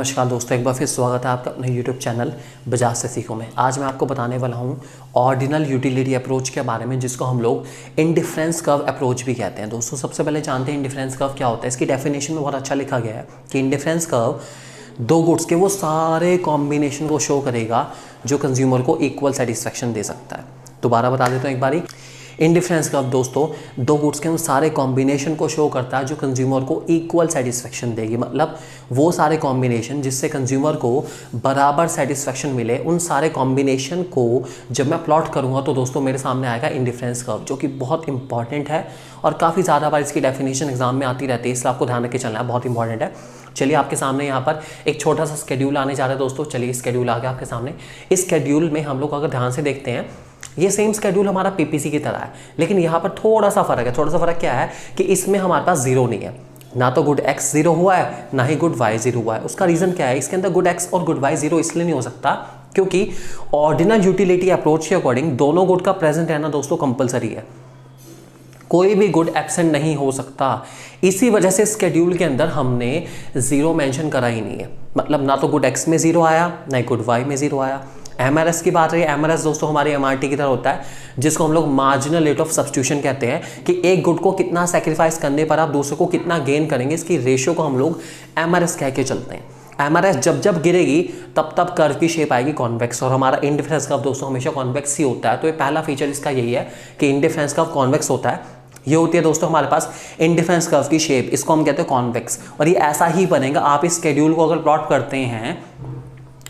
नमस्कार दोस्तों, एक बार फिर स्वागत है आपका अपने YouTube चैनल बजाज से सीखो में। आज मैं आपको बताने वाला हूँ ऑर्डिनल यूटिलिटी अप्रोच के बारे में, जिसको हम लोग इंडिफरेंस कर्व अप्रोच भी कहते हैं। दोस्तों सबसे पहले जानते हैं इंडिफरेंस कर्व क्या होता है। इसकी डेफिनेशन में बहुत अच्छा लिखा गया है कि इंडिफरेंस कर्व दो गुड्स के वो सारे कॉम्बिनेशन को शो करेगा जो कंज्यूमर को इक्वल सेटिस्फेक्शन दे सकता है। दोबारा बता देता हूँ एक बारी, इंडिफरेंस कर्व दोस्तों दो गुड्स के उन सारे कॉम्बिनेशन को शो करता है जो कंज्यूमर को इक्वल सेटिस्फेक्शन देगी। मतलब वो सारे कॉम्बिनेशन जिससे कंज्यूमर को बराबर सेटिस्फेक्शन मिले, उन सारे कॉम्बिनेशन को जब मैं प्लॉट करूंगा तो दोस्तों मेरे सामने आएगा इंडिफरेंस कर्व, जो कि बहुत इंपॉर्टेंट है और काफ़ी ज़्यादा बार इसकी डेफिनेशन एग्जाम में आती रहती है, इसलिए आपको ध्यान रख के चलना है, बहुत इंपॉर्टेंट है। चलिए आपके सामने यहाँ पर एक छोटा सा स्केड्यूल आने जा रहा है दोस्तों। चलिए स्केड्यूल आ गया आपके सामने। इस स्केड्यूल में हम लोग अगर ध्यान से देखते हैं, ये सेम स्केड्यूल हमारा पीपीसी की तरह है, लेकिन यहाँ पर थोड़ा सा फर्क है। थोड़ा सा फर्क क्या है कि इसमें हमारे पास जीरो नहीं है, ना तो गुड एक्स जीरो हुआ है ना ही गुड वाई जीरो हुआ है। उसका रीजन क्या है, इसके अंदर गुड एक्स और गुड वाई जीरो इसलिए नहीं हो सकता क्योंकि ऑर्डिनल यूटिलिटी अप्रोच के अकॉर्डिंग दोनों गुड का प्रेजेंट रहना दोस्तों कंपलसरी है, कोई भी गुड एब्सेंट नहीं हो सकता। इसी वजह से स्केड्यूल के अंदर हमने जीरो मेंशन करा ही नहीं है। मतलब ना तो गुड एक्स में जीरो आया ना ही गुड वाई में जीरो आया। एमआरएस की बात रही है, एमआरएस दोस्तों हमारे एमआरटी की तरह होता है, जिसको हम लोग मार्जिनल रेट ऑफ सब्स्टिट्यूशन कहते हैं कि एक गुड को कितना सेक्रीफाइस करने पर आप दूसरे को कितना गेन करेंगे, इसकी रेशियो को हम लोग एमआरएस कह के चलते हैं। एमआरएस जब जब गिरेगी तब तब कर्व की शेप आएगी कॉन्वेक्स, और हमारा इंडिफरेंस कर्व दोस्तों हमेशा कॉन्वेक्स ही होता है। तो ये पहला फीचर इसका यही है कि इंडिफरेंस कर्व कॉन्वेक्स होता है। ये होती है दोस्तों हमारे पास इंडिफरेंस कर्व की शेप, इसको हम कहते हैं कॉन्वेक्स, और ये ऐसा ही बनेगा। आप इस शेड्यूल को अगर प्लॉट करते हैं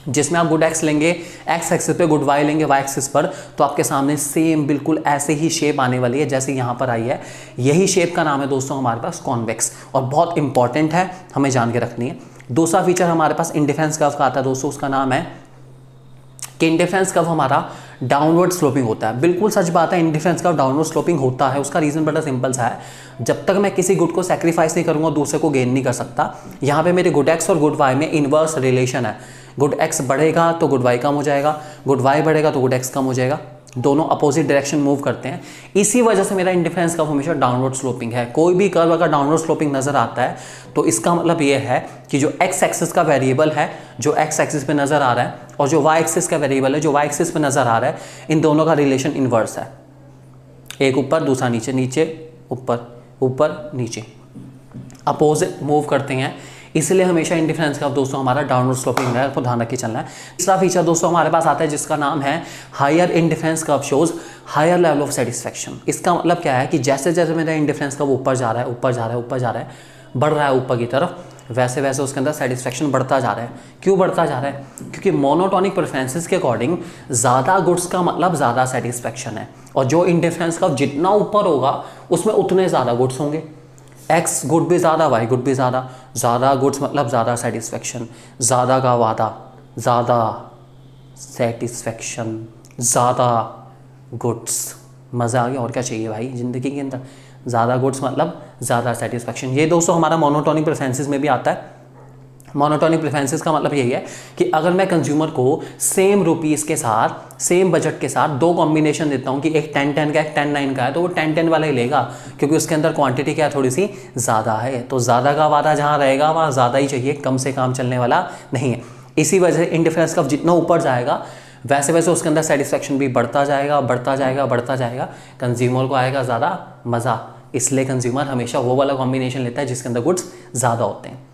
जिसमें आप गुड एक्स लेंगे एक्स एक्सिस पे, गुड वाई लेंगे वाई एक्सिस पर, तो आपके सामने सेम बिल्कुल ऐसे ही शेप आने वाली है जैसे यहाँ पर आई है। यही शेप का नाम है दोस्तों हमारे पास कॉन्वेक्स, और बहुत इंपॉर्टेंट है, हमें जान के रखनी है। दूसरा फीचर हमारे पास इंडिफरेंस कर्व का आता है दोस्तों, उसका नाम है कि इंडिफरेंस कर्व हमारा डाउनवर्ड स्लोपिंग होता है। बिल्कुल सच बात है, इंडिफरेंस कर्व डाउनवर्ड स्लोपिंग होता है। उसका रीजन बड़ा सिंपल सा है, जब तक मैं किसी गुड को सेक्रीफाइस नहीं करूंगा दूसरे को गेन नहीं कर सकता। यहाँ पे मेरे गुड एक्स और गुड वाई में इनवर्स रिलेशन है। गुड एक्स बढ़ेगा तो गुड वाई कम हो जाएगा, गुड वाई बढ़ेगा तो गुड एक्स कम हो जाएगा, दोनों अपोजिट डायरेक्शन मूव करते हैं। इसी वजह से मेरा इंडिफरेंस कर्व हमेशा डाउनवर्ड स्लोपिंग है। कोई भी कर्व अगर डाउनवर्ड स्लोपिंग नजर आता है तो इसका मतलब ये है कि जो एक्स एक्सिस का वेरिएबल है जो एक्स एक्सिस पे नजर आ रहा है, और जो वाई एक्सिस का वेरिएबल है जो वाई एक्सिस पे नजर आ रहा है, इन दोनों का रिलेशन इनवर्स है। एक ऊपर दूसरा नीचे, नीचे ऊपर, ऊपर नीचे, अपोजिट मूव करते हैं। इसलिए हमेशा इंडिफरेंस कर्व दोस्तों हमारा डाउनवर्ड स्लोपिंग है, आपको ध्यान रख के चलना है। तीसरा फीचर दोस्तों हमारे पास आता है जिसका नाम है higher indifference curve shows higher level of satisfaction. इसका मतलब क्या है कि जैसे जैसे मेरा इंडिफरेंस कर्व ऊपर जा रहा है, ऊपर जा रहा है, ऊपर जा रहा है, बढ़ रहा है ऊपर की तरफ, वैसे वैसे उसके अंदर सेटिस्फेक्शन बढ़ता जा रहा है। क्यों बढ़ता जा रहा है? क्योंकि मोनोटोनिक प्रेफरेंसेस के अकॉर्डिंग ज़्यादा गुड्स का मतलब ज़्यादा सेटिस्फेक्शन है, और जो इंडिफरेंस कर्व जितना ऊपर होगा उसमें उतने ज़्यादा गुड्स होंगे। एक्स गुड भी ज़्यादा, वाई गुड भी ज़्यादा, ज़्यादा गुड्स मतलब ज़्यादा सेटिस्फेक्शन, ज़्यादा का वादा ज़्यादा सेटिस्फेक्शन, ज़्यादा गुड्स। मज़ा आ गया, और क्या चाहिए भाई ज़िंदगी के अंदर? ज़्यादा गुड्स मतलब ज़्यादा सेटिस्फेक्शन। ये दोस्तों हमारा मोनोटोनिक प्रेफरेंसेस में भी आता है। मोनोटोनिक प्रेफरेंसेस का मतलब यही है कि अगर मैं कंज्यूमर को सेम रुपीज़ के साथ, सेम बजट के साथ दो कॉम्बिनेशन देता हूँ कि एक 10-10 का एक 10-9 का है, तो वो 10-10 वाला ही लेगा क्योंकि उसके अंदर क्वांटिटी क्या थोड़ी सी ज़्यादा है। तो ज़्यादा का वादा जहाँ रहेगा वहाँ ज़्यादा ही चाहिए, कम से काम चलने वाला नहीं है। इसी वजह से इंडिफरेंस कर्व जितना ऊपर जाएगा वैसे वैसे उसके अंदर सेटिस्फेक्शन भी बढ़ता जाएगा, बढ़ता जाएगा, बढ़ता जाएगा। कंज्यूमर को आएगा ज़्यादा मज़ा, इसलिए कंज्यूमर हमेशा वो वाला कॉम्बिनेशन लेता है जिसके अंदर गुड्स ज़्यादा होते हैं।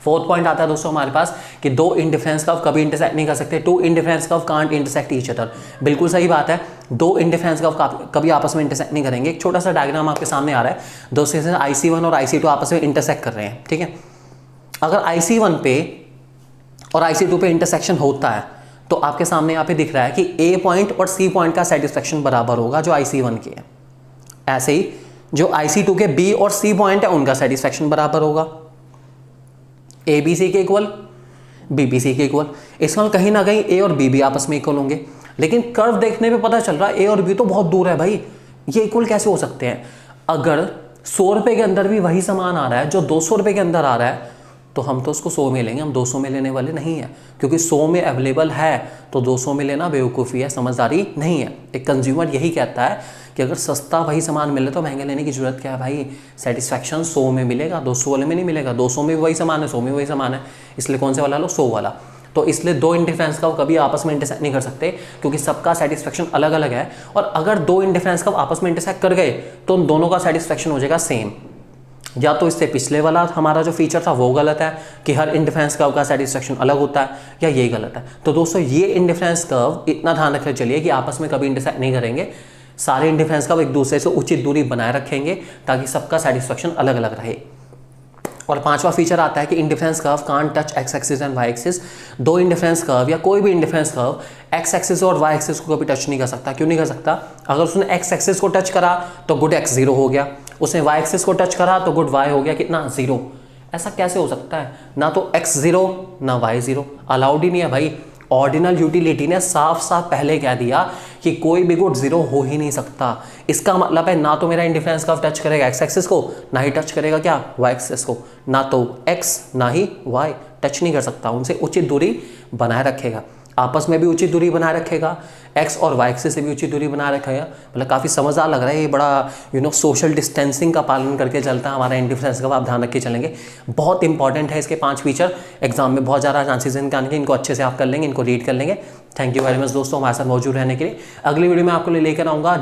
फोर्थ पॉइंट आता है दोस्तों हमारे पास कि दो इंडिफरेंस कर्व कभी इंटरसेक्ट नहीं कर सकते। Two indifference curve can't intersect each other. बिल्कुल सही बात है, दो इंडिफरेंस कर्व कभी आपस में इंटरसेक्ट नहीं करेंगे। एक छोटा सा डायग्राम आपके सामने आ रहा है, दोस्तों से IC1 और IC2 आपस में इंटरसेक्ट कर रहे हैं, ठीक है। अगर IC1 पे और IC2 पे इंटरसेक्शन होता है तो आपके सामने यहाँ पे दिख रहा है कि A पॉइंट और C पॉइंट का सेटिस्फेक्शन बराबर होगा जो IC1 के है। ऐसे ही जो IC2 के B और C पॉइंट है उनका सेटिस्फेक्शन बराबर होगा, ABC के इक्वल, BBC के इक्वल। इसका कहीं ना कहीं A और B भी आपस में इक्वल होंगे, लेकिन कर्व देखने पे पता चल रहा है A और B तो बहुत दूर है भाई, ये इक्वल कैसे हो सकते हैं? अगर 100 रुपये के अंदर भी वही सामान आ रहा है जो 200 रुपये के अंदर आ रहा है, तो हम तो उसको 100 में लेंगे, हम 200 में लेने वाले नहीं है, क्योंकि 100 में अवेलेबल है तो 200 में लेना बेवकूफ़ी है, समझदारी नहीं है। एक कंज्यूमर यही कहता है कि अगर सस्ता वही सामान मिले तो महंगे लेने की जरूरत क्या है भाई, सेटिस्फैक्शन 100 में मिलेगा, 200 वाले में नहीं मिलेगा। 200 में वही सामान है, 100 में वही सामान है, इसलिए कौन से वाला लो, 100 वाला। तो इसलिए दो इंडिफरेंस कर्व कभी आपस में इंटरसेक्ट नहीं कर सकते, क्योंकि सबका सेटिस्फैक्शन अलग अलग है। और अगर दो इंडिफरेंस कर्व आपस में इंटरसेक्ट कर गए तो उन दोनों का सेटिस्फैक्शन हो जाएगा सेम। या तो इससे पिछले वाला हमारा जो फीचर था वो गलत है कि हर इंडिफरेंस कर्व का सेटिस्फैक्शन अलग होता है, या ये गलत है। तो दोस्तों ये इंडिफरेंस कर्व इतना ध्यान रखकर चलिए कि आपस में कभी इंटरसेक्ट नहीं करेंगे, सारे इंडिफरेंस कर्व एक दूसरे से उचित दूरी बनाए रखेंगे ताकि सबका सेटिस्फैक्शन अलग अलग रहे। और पांचवा फीचर आता है कि indifference curve can't touch x axis and y axis. दो इंडिफरेंस कर्व या कोई भी इंडिफरेंस कर्व एक्स एक्सिस और वाई एक्सिस को कभी टच नहीं कर सकता। क्यों नहीं कर सकता? अगर उसने एक्स एक्सिस को टच करा तो गुड एक्स 0 हो गया, उसने वाई एक्सिस को टच करा तो गुड वाई हो गया कितना, 0। ऐसा कैसे हो सकता है? ना तो एक्स 0 ना वाई 0, अलाउड ही नहीं है भाई। ऑर्डिनल यूटिलिटी ने साफ साफ पहले कह दिया कि कोई भी गुड 0 हो ही नहीं सकता। इसका मतलब है ना तो मेरा इंडिफरेंस कर्व टच करेगा एक्स एक्सिस को, ना ही टच करेगा क्या, वाई एक्सिस को। ना तो एक्स ना ही वाई टच नहीं कर सकता, उनसे उचित दूरी बनाए रखेगा, आपस में भी उचित दूरी बनाए रखेगा, एक्स और वाई एक्सिस से भी उचित दूरी बनाए रखेगा। मतलब काफ़ी समझदार लग रहा है ये, बड़ा सोशल डिस्टेंसिंग का पालन करके चलता है हमारा इंडिफरेंस कर्व। आप ध्यान रख के चलेंगे, बहुत इंपॉर्टेंट है इसके 5 फीचर, एग्जाम में बहुत ज़्यादा चांसेस इनके आने के, इनको अच्छे से आप कर लेंगे, इनको रीड कर लेंगे। थैंक यू वेरी मच दोस्तों हमारे साथ मौजूद रहने के लिए। अगली वीडियो में आपको लेकर आऊँगा